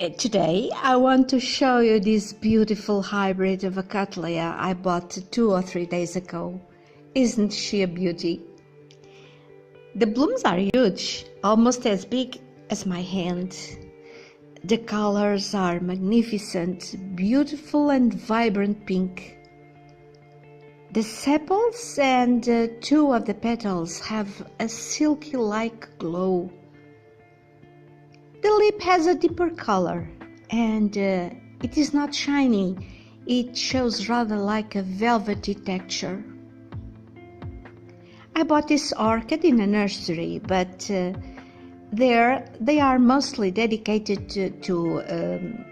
Today I want to show you this beautiful hybrid of a Cattleya I bought 2 or 3 days ago. Isn't she a beauty? The blooms are huge, almost as big as my hand. The colors are magnificent, beautiful and vibrant pink. The sepals and 2 of the petals have a silky-like glow. The lip has a deeper color and it is not shiny. It shows rather like a velvety texture. I bought this orchid in a nursery, but there they are mostly dedicated to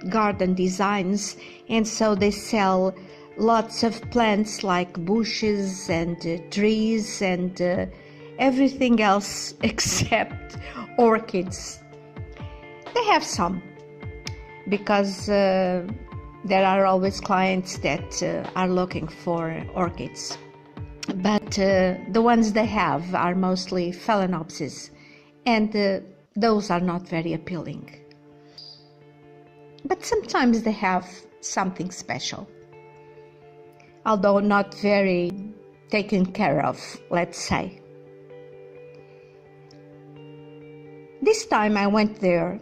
garden designs, and so they sell lots of plants like bushes and trees and everything else except orchids. They have some, because there are always clients that are looking for orchids. But the ones they have are mostly phalaenopsis, and those are not very appealing. But sometimes they have something special, although not very taken care of, let's say. This time I went there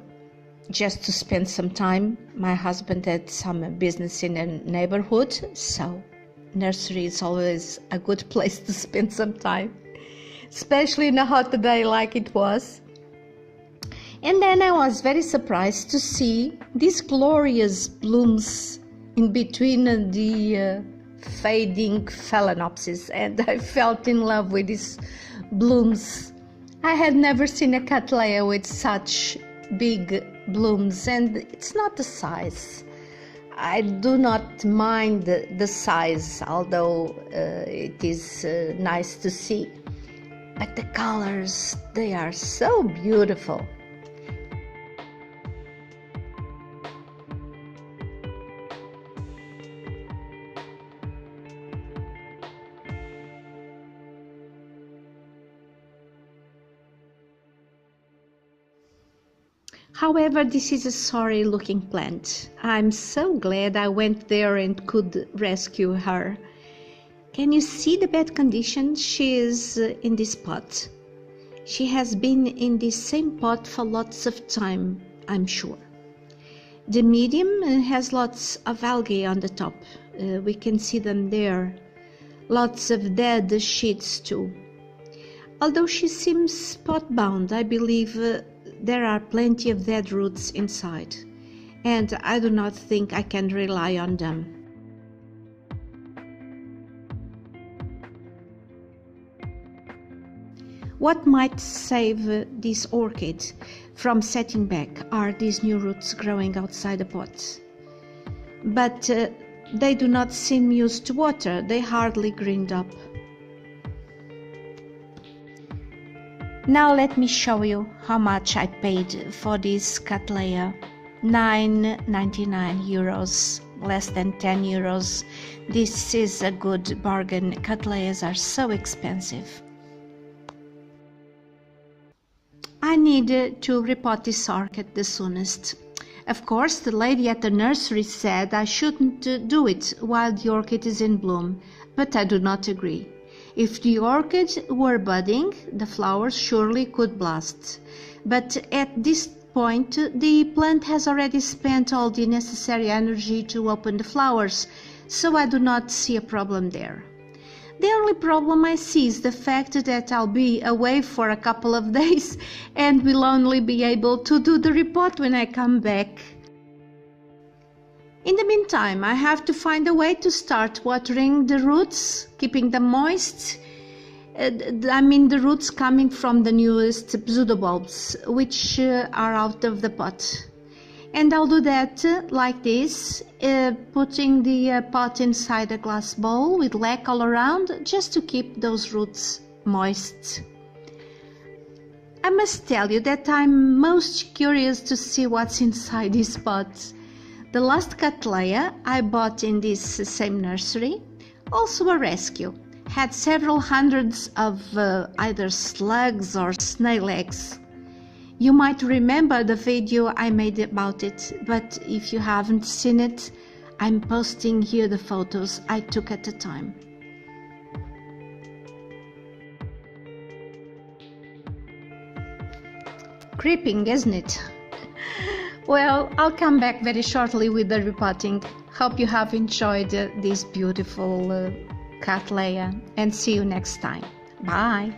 just to spend some time. My husband had some business in the neighborhood, so nursery is always a good place to spend some time, especially in a hot day like it was. And then I was very surprised to see these glorious blooms in between the fading phalaenopsis, and I felt in love with these blooms. I had never seen a Cattleya with such big blooms, and it's not the size. I do not mind the size, although it is nice to see. But the colors, they are so beautiful. However, this is a sorry looking plant. I'm so glad I went there and could rescue her. Can you see the bad condition she is in this pot? She has been in this same pot for lots of time, I'm sure. The medium has lots of algae on the top. We can see them there. Lots of dead sheets too. Although she seems spot-bound, I believe there are plenty of dead roots inside, and I do not think I can rely on them. What might save this orchid from setting back are these new roots growing outside the pot. But they do not seem used to water, they hardly greened up. Now let me show you how much I paid for this Cattleya. 9.99 euros, less than 10 euros. This is a good bargain. Cattleyas are so expensive. I need to repot this orchid the soonest. Of course, the lady at the nursery said I shouldn't do it while the orchid is in bloom, but I do not agree. If the orchid were budding, the flowers surely could blast. But at this point, the plant has already spent all the necessary energy to open the flowers, so I do not see a problem there. The only problem I see is the fact that I'll be away for a couple of days and will only be able to do the repot when I come back. In the meantime, I have to find a way to start watering the roots, keeping them moist. The roots coming from the newest pseudobulbs, which are out of the pot. And I'll do that like this, putting the pot inside a glass bowl with lac all around, just to keep those roots moist. I must tell you that I'm most curious to see what's inside this pot. The last Cattleya I bought in this same nursery, also a rescue, had several hundreds of either slugs or snail eggs. You might remember the video I made about it, but if you haven't seen it, I'm posting here the photos I took at the time. Creeping, isn't it? Well, I'll come back very shortly with the repotting. Hope you have enjoyed this beautiful Cattleya, and see you next time. Bye!